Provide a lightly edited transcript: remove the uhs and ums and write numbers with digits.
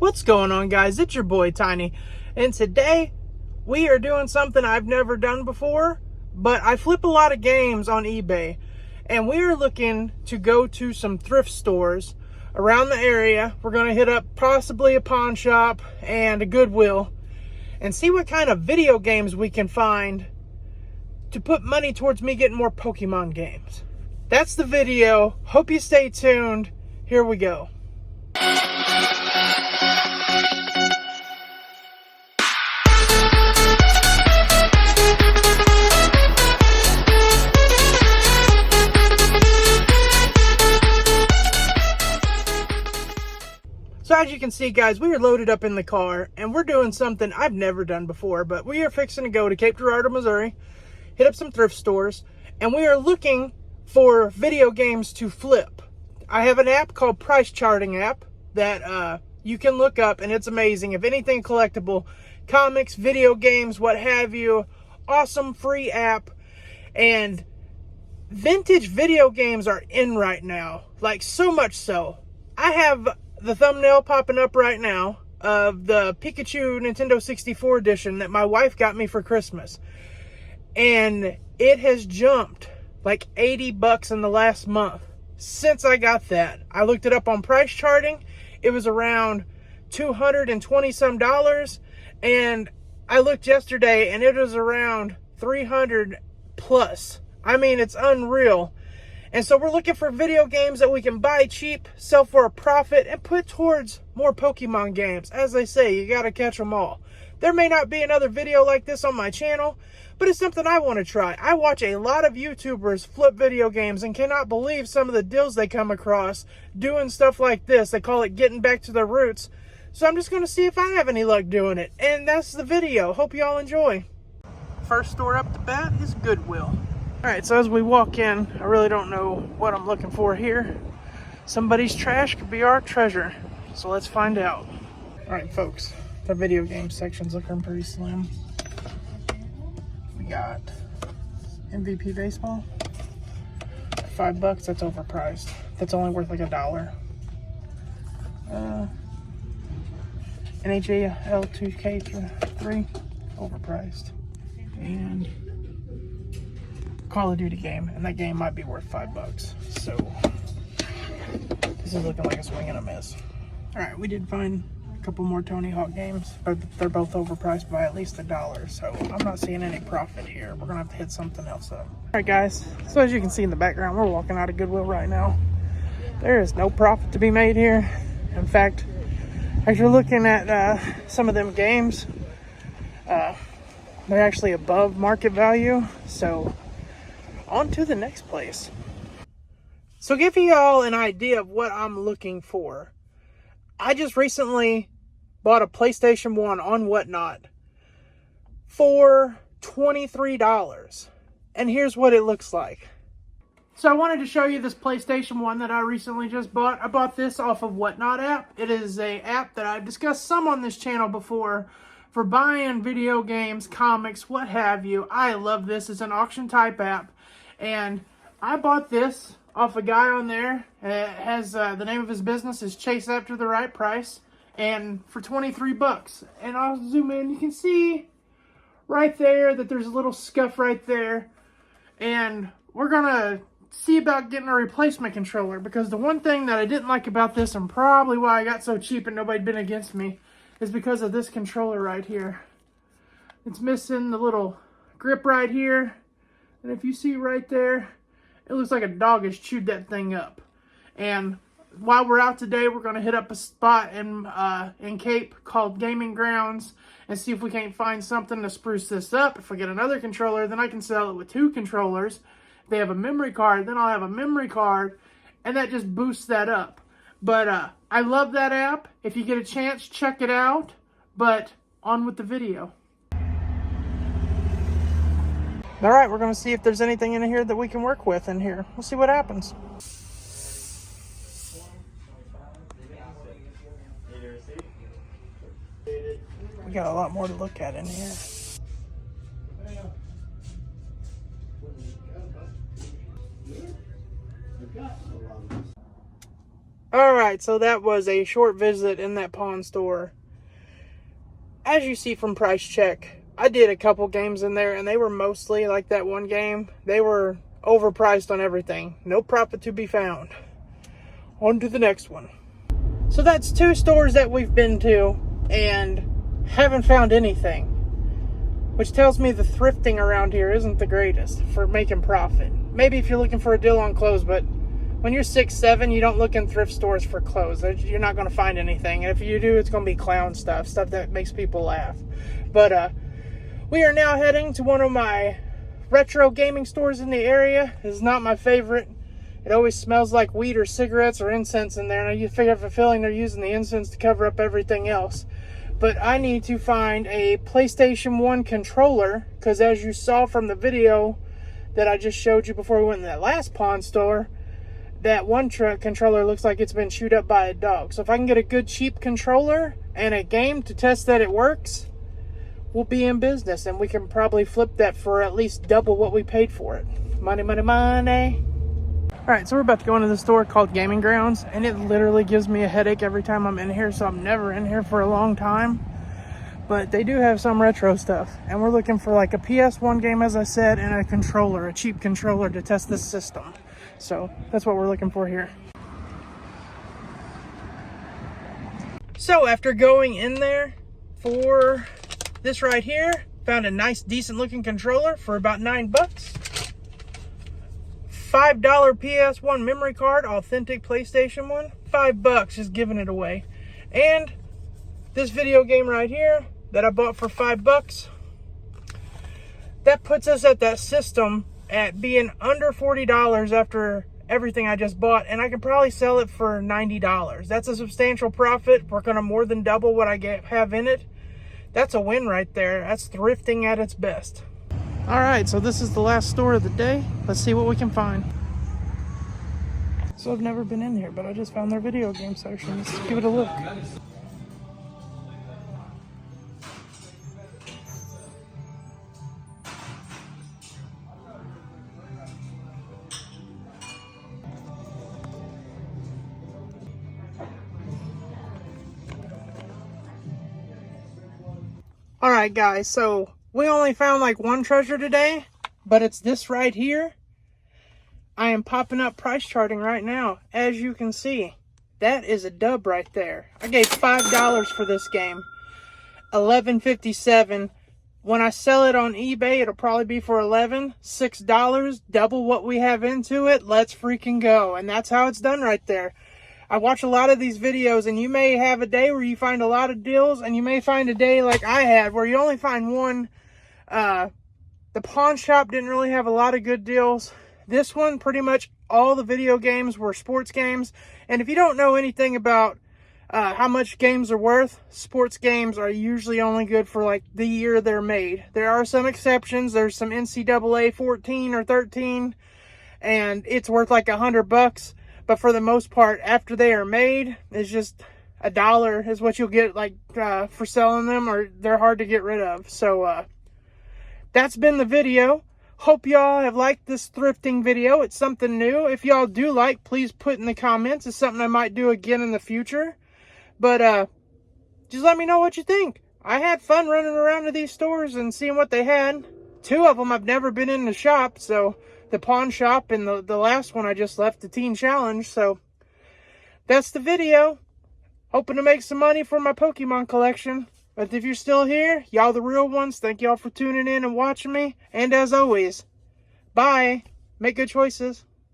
What's going on, guys? It's your boy Tiny, and today we are doing something I've never done before, but I flip a lot of games on eBay, and we are looking to go to some thrift stores around the area. We're going to hit up possibly a pawn shop and a Goodwill and see what kind of video games we can find to put money towards me getting more Pokemon games. That's the video. Hope you stay tuned. Here we go. So as you can see, guys, we are loaded up in the car and we're doing something I've never done before, but we are fixing to go to Cape Girardeau, Missouri, hit up some thrift stores, and we are looking for video games to flip. I have an app called Price Charting app that you can look up, and it's amazing. If anything collectible, comics, video games, what have you, awesome free app. And vintage video games are in right now, like so much so. I have the thumbnail popping up right now of the Pikachu Nintendo 64 edition that my wife got me for Christmas. And it has jumped like 80 bucks in the last month since I got that. I looked it up on Price Charting. It was around $220 some, and I looked yesterday and it was around 300 plus. I mean, it's unreal. And so we're looking for video games that we can buy cheap, sell for a profit, and put towards more Pokemon games. As they say, you gotta catch them all. There may not be another video like this on my channel, but it's something I want to try. I watch a lot of YouTubers flip video games and cannot believe some of the deals they come across doing stuff like this. They call it getting back to their roots. So I'm just going to see if I have any luck doing it. And that's the video. Hope you all enjoy. First store up the bat is Goodwill. Alright, so as we walk in, I really don't know what I'm looking for here. Somebody's trash could be our treasure. So let's find out. Alright, folks. The video game section's looking pretty slim. We got MVP baseball. $5, that's overpriced. That's only worth like $1. NHL 2K3, overpriced. And Call of Duty game, and that game might be worth $5. So this is looking like a swing and a miss. Alright, we did find a couple more Tony Hawk games, but they're both overpriced by at least $1, so I'm not seeing any profit here. We're gonna have to hit something else up. Alright, guys, so as you can see in the background, we're walking out of Goodwill right now. There is no profit to be made here. In fact, as you're looking at some of them games, they're actually above market value. So on to the next place. So give you all an idea of what I'm looking for. I just recently bought a PlayStation 1 on Whatnot for $23. And here's what it looks like. So I wanted to show you this PlayStation 1 that I recently just bought. I bought this off of Whatnot app. It is an app that I've discussed some on this channel before for buying video games, comics, what have you. I love this. It's an auction type app. And I bought this off a guy on there. It has the name of his business is Chase After the Right Price, and for 23 bucks. And I'll zoom in. You can see right there that there's a little scuff right there. And we're gonna see about getting a replacement controller, because the one thing that I didn't like about this, and probably why I got so cheap and nobody'd been against me, is because of this controller right here. It's missing the little grip right here. And if you see right there, it looks like a dog has chewed that thing up. And while we're out today, we're going to hit up a spot in Cape called Gaming Grounds and see if we can't find something to spruce this up. If I get another controller, then I can sell it with 2 controllers. If they have a memory card, then I'll have a memory card, and that just boosts that up. But I love that app. If you get a chance, check it out. But on with the video. All right, we're going to see if there's anything in here that we can work with in here. We'll see what happens. We got a lot more to look at in here. Alright, so that was a short visit in that pawn store. As you see from Price Check, I did a couple games in there, and they were mostly like that one game. They were overpriced on everything. No profit to be found. On to the next one. So that's 2 stores that we've been to and haven't found anything. Which tells me the thrifting around here isn't the greatest for making profit. Maybe if you're looking for a deal on clothes, but when you're 6'7", you don't look in thrift stores for clothes. You're not going to find anything. And if you do, it's going to be clown stuff that makes people laugh. But we are now heading to one of my retro gaming stores in the area. It's not my favorite. It always smells like weed or cigarettes or incense in there. And I have a feeling they're using the incense to cover up everything else. But I need to find a PlayStation 1 controller, because as you saw from the video that I just showed you before we went in that last pawn store, that one controller looks like it's been chewed up by a dog. So if I can get a good cheap controller and a game to test that it works, we'll be in business, and we can probably flip that for at least double what we paid for it. Money, money, money. Alright, so we're about to go into the store called Gaming Grounds, and it literally gives me a headache every time I'm in here, so I'm never in here for a long time. But they do have some retro stuff, and we're looking for like a PS1 game, as I said, and a controller, a cheap controller to test this system. So that's what we're looking for here. So after going in there for this right here, found a nice decent looking controller for about $9. $5 PS1 memory card, authentic PlayStation 1, $5, just giving it away. And this video game right here that I bought for $5, that puts us at that system at being under $40 after everything I just bought, and I can probably sell it for $90. That's a substantial profit. We're gonna more than double what I have in it. That's a win right there. That's thrifting at its best. Alright, so this is the last store of the day. Let's see what we can find. So I've never been in here, but I just found their video game section. Let's give it a look. Alright guys, so we only found like one treasure today, but it's this right here. I am popping up price charting right now. As you can see, that is a dub right there. I gave $5 for this game. $11.57. When I sell it on eBay, it'll probably be for $11. $6, double what we have into it. Let's freaking go. And that's how it's done right there. I watch a lot of these videos, and you may have a day where you find a lot of deals, and you may find a day like I had where you only find one. The pawn shop didn't really have a lot of good deals. This one, pretty much all the video games were sports games. And if you don't know anything about how much games are worth, sports games are usually only good for like the year they're made. There are some exceptions. There's some NCAA 14 or 13, and it's worth like $100. But for the most part, after they are made, it's just $1 is what you'll get like for selling them, or they're hard to get rid of. So that's been the video. Hope y'all have liked this thrifting video. It's something new. If y'all do like, please put in the comments. It's something I might do again in the future. But just let me know what you think. I had fun running around to these stores and seeing what they had. 2 of them I've never been in the shop, so the pawn shop, and the last one I just left, the Teen Challenge. So that's the video. Hoping to make some money for my Pokemon collection. But if you're still here, y'all the real ones. Thank y'all for tuning in and watching me. And as always, bye. Make good choices.